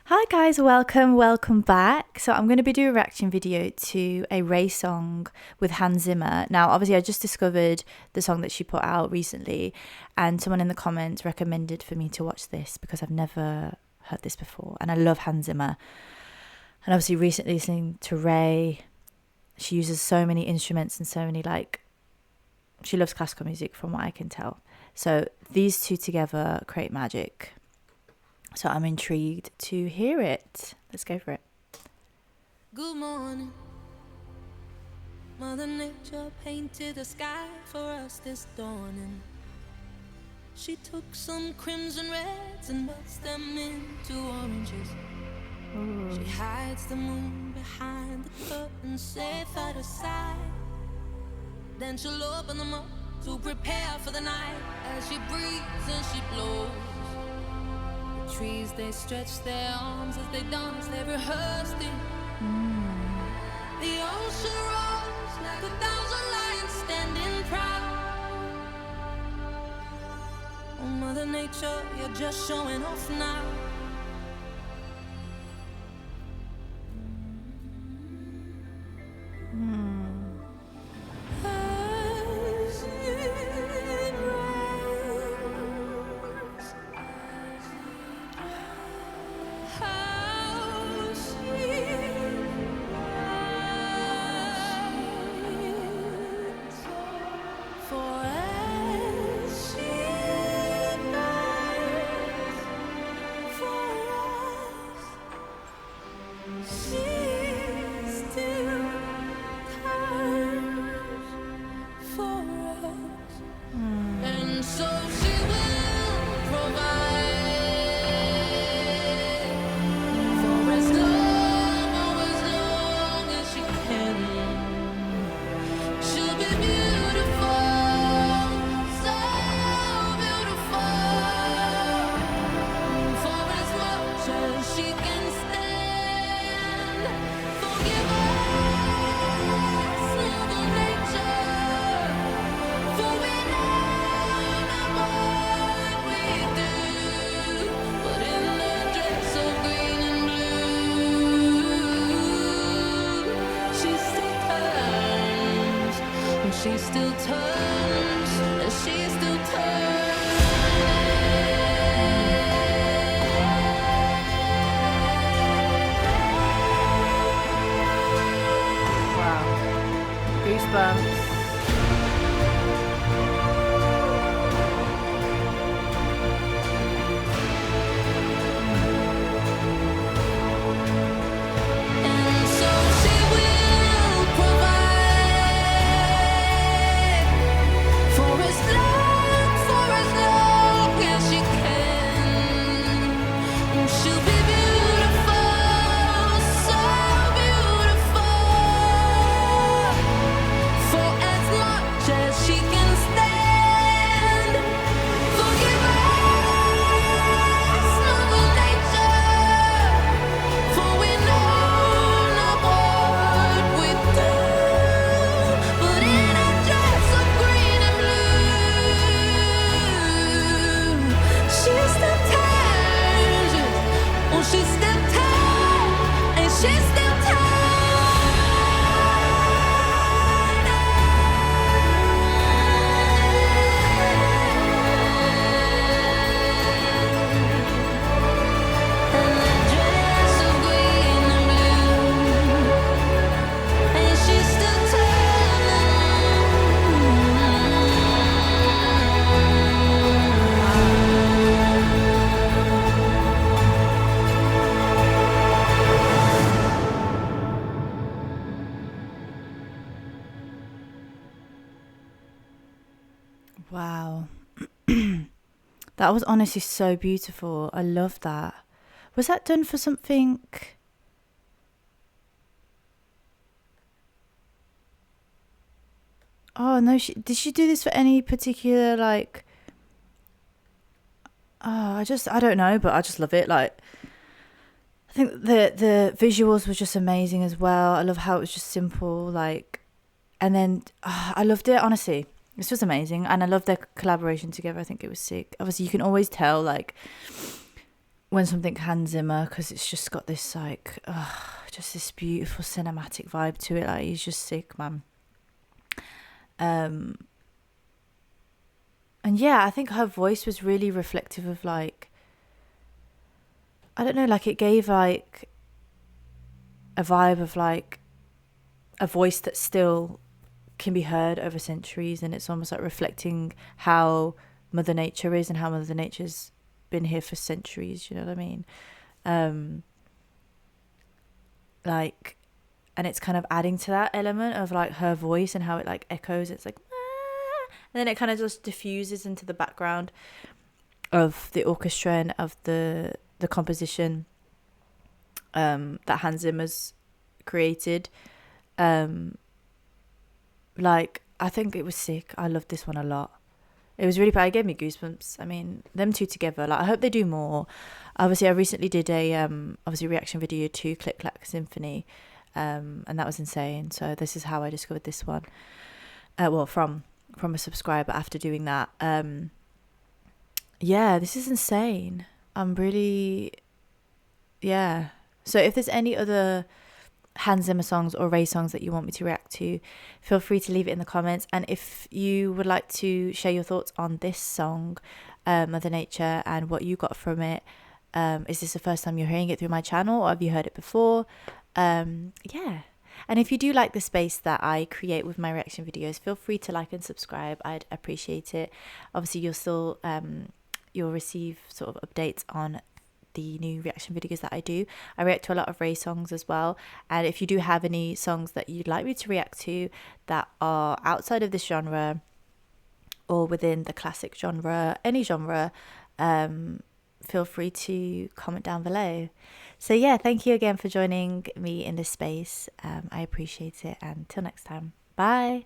Hi guys, welcome back. So I'm going to be doing a reaction video to a RAYE song with Zimmer. Now, obviously I just discovered the song that she put out recently, and someone in the comments recommended for me to watch this because I've never heard this before, and I love Zimmer. And obviously recently listening to RAYE, she uses so many instruments and so many, she loves classical music from what I can tell. So these two together create magic. So I'm intrigued to hear it. Let's go for it. Good morning. Mother Nature painted the sky for us this dawning. She took some crimson reds and melts them into oranges. She hides the moon behind the curtain, safe out of sight. Then she'll open them up to prepare for the night. As she breathes and she blows, trees, they stretch their arms as they dance, they rehearsed it. The ocean rose like 1,000 lions standing proud. Oh, Mother Nature, you're just showing off now. As it rains, how sweet rides, for as she burns for us, she still cares for us, and so she will provide for as long as she can. She'll be beautiful, so beautiful, for as much as she can stand. Forgive us, Mother Nature, for we know not what we do, but in the dress of green and blue, she still turns, and she still turns, and she still turns. Wow. Goosebumps. And so she will provide for as long as she can. And she'll be beautiful, so beautiful, for as much as she can stand. Forgive us, Mother Nature, for we know not what we do, but in a dress of green and blue, she still turns, oh, she still turns, and she still Wow. That was honestly so beautiful. I love that. Was that done for something? Oh no, did she do this for any particular I don't know, but I just love it. I think the visuals were just amazing as well. I love how it was just simple, and then I loved it, honestly. This was amazing, and I love their collaboration together. I think it was sick. Obviously, you can always tell when something Hans Zimmer, because it's just got this like just this beautiful cinematic vibe to it. Like, he's just sick, man. And yeah, I think her voice was really reflective of like, I don't know, like it gave like a vibe of like a voice that still can be heard over centuries, and it's almost like reflecting how Mother Nature is and how Mother Nature's been here for centuries, you know what I mean? Like, and it's kind of adding to that element of like her voice and how it like echoes. It's like and then it kind of just diffuses into the background of the orchestra and of the composition that Hans Zimmer's created. Like, I think it was sick. I loved this one a lot. It was really bad. It gave me goosebumps. I mean, them two together, like, I hope they do more. Obviously, I recently did a obviously reaction video to Click Clack Symphony, and that was insane. So this is how I discovered this one. Well, from a subscriber after doing that. Yeah, this is insane. I'm really, yeah. So if there's any other Hans Zimmer songs or RAYE songs that you want me to react to, feel free to leave it in the comments. And if you would like to share your thoughts on this song, Mother Nature, and what you got from it, is this the first time you're hearing it through my channel, or have you heard it before? Yeah. And if you do like the space that I create with my reaction videos, feel free to like and subscribe. I'd appreciate it. Obviously, you'll still you'll receive sort of updates on the new reaction videos that I do. I react to a lot of RAYE songs as well, and if you do have any songs that you'd like me to react to that are outside of this genre or within the classic genre, any genre, feel free to comment down below. So yeah, thank you again for joining me in this space. I appreciate it, and till next time, bye.